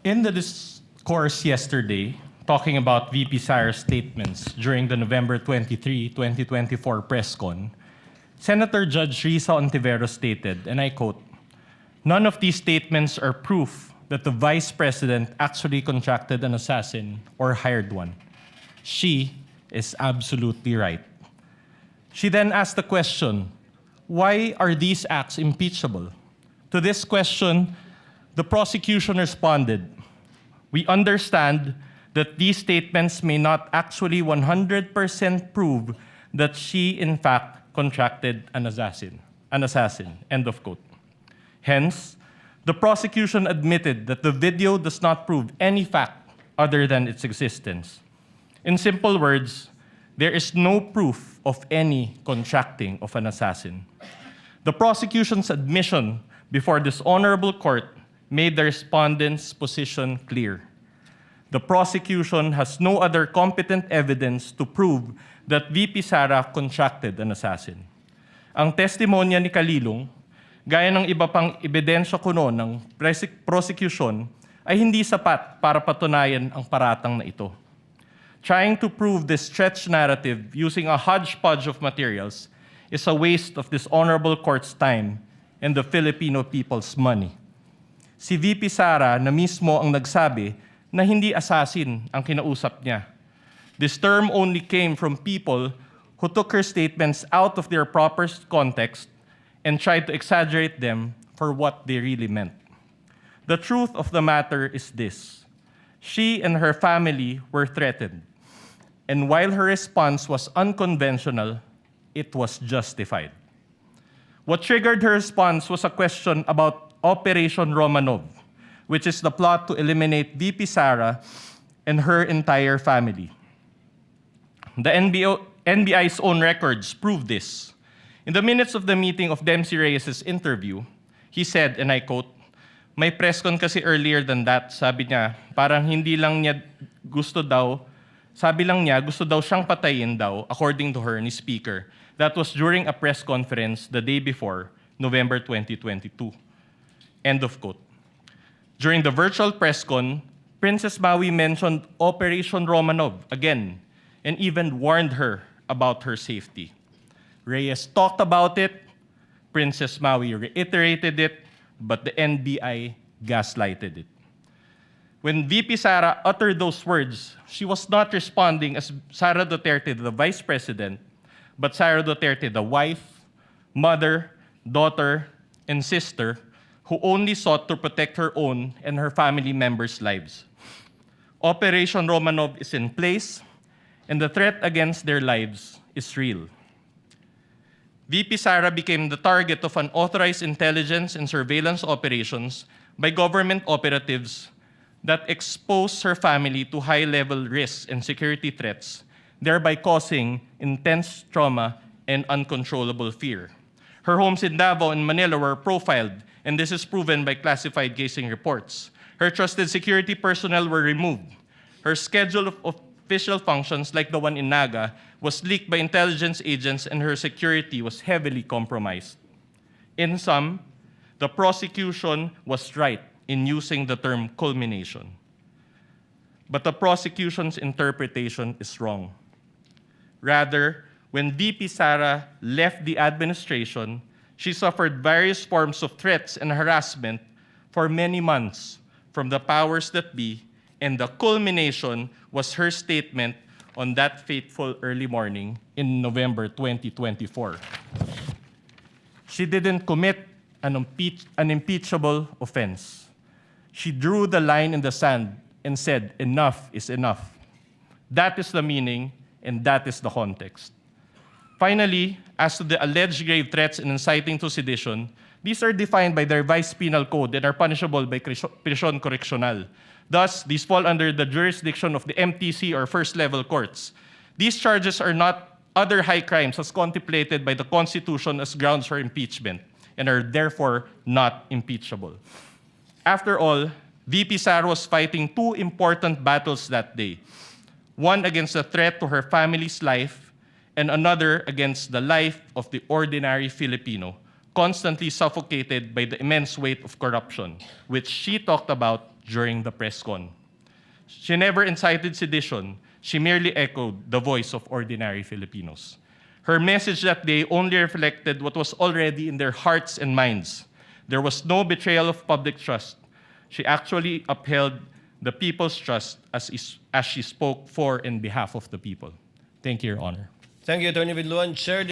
In the discourse yesterday, talking about VP Sara's statements during the November 23, 2024 press con, Senator Judge Risa Ontiveros stated, and I quote, "None of these statements are proof that the Vice President actually contracted an assassin or hired one. She is absolutely right." She then asked the question, why are these acts impeachable? To this question, the prosecution responded, "We understand that these statements may not actually 100% prove that she in fact contracted an assassin, end of quote. Hence, the prosecution admitted that the video does not prove any fact other than its existence. In simple words, there is no proof of any contracting of an assassin. The prosecution's admission before this honorable court made the respondent's position clear. The prosecution has no other competent evidence to prove that VP Sara contracted an assassin. Ang testimonya ni Kalilong, gaya ng iba pang ebidensya kuno ng prosecution, ay hindi sapat para patunayan ang paratang na ito. Trying to prove this stretched narrative using a hodgepodge of materials is a waste of this honorable court's time and the Filipino people's money. Si VP Sara na mismo ang nagsabi na hindi assassin ang kinausap niya. This term only came from people who took her statements out of their proper context and tried to exaggerate them for what they really meant. The truth of the matter is this: she and her family were threatened, and while her response was unconventional, it was justified. What triggered her response was a question about Operation Romanov, which is the plot to eliminate VP Sara and her entire family. The NBI's own records prove this. In the minutes of the meeting of Dempsey Reyes' interview, he said, and I quote, "May press con kasi earlier than that," sabi niya, parang hindi lang niya gusto daw, sabi lang niya gusto daw siyang patayin daw, according to her, ni Speaker. That was during a press conference the day before, November 2022. End of quote. During the virtual press con, Princess Maui mentioned Operation Romanov again and even warned her about her safety. Reyes talked about it, Princess Maui reiterated it, but the NBI gaslighted it. When VP Sara uttered those words, she was not responding as Sara Duterte, the Vice President, but Sara Duterte, the wife, mother, daughter, and sister, who only sought to protect her own and her family members' lives. Operation Romanov is in place, and the threat against their lives is real. VP Sara became the target of unauthorized intelligence and surveillance operations by government operatives that exposed her family to high-level risks and security threats, thereby causing intense trauma and uncontrollable fear. Her homes in Davao and Manila were profiled, and this is proven by classified casing reports. Her trusted security personnel were removed. Her schedule of official functions, like the one in Naga, was leaked by intelligence agents, and her security was heavily compromised. In sum, the prosecution was right in using the term culmination. But the prosecution's interpretation is wrong. Rather, when VP Sara left the administration, she suffered various forms of threats and harassment for many months from the powers that be, and the culmination was her statement on that fateful early morning in November 2024. She didn't commit an impeachable offense. She drew the line in the sand and said, "Enough is enough." That is the meaning, and that is the context. Finally, as to the alleged grave threats and inciting to sedition, these are defined by their Vice Penal Code and are punishable by prisión correccional. Thus, these fall under the jurisdiction of the MTC or first-level courts. These charges are not other high crimes as contemplated by the Constitution as grounds for impeachment and are therefore not impeachable. After all, VP Sara was fighting two important battles that day. One against the threat to her family's life, and another against the life of the ordinary Filipino, constantly suffocated by the immense weight of corruption, which she talked about during the press con. She never incited sedition. She merely echoed the voice of ordinary Filipinos. Her message that day only reflected what was already in their hearts and minds. There was no betrayal of public trust. She actually upheld the people's trust as she spoke for and behalf of the people. Thank you, Your Honor. Thank you, Attorney Vinluan. Chair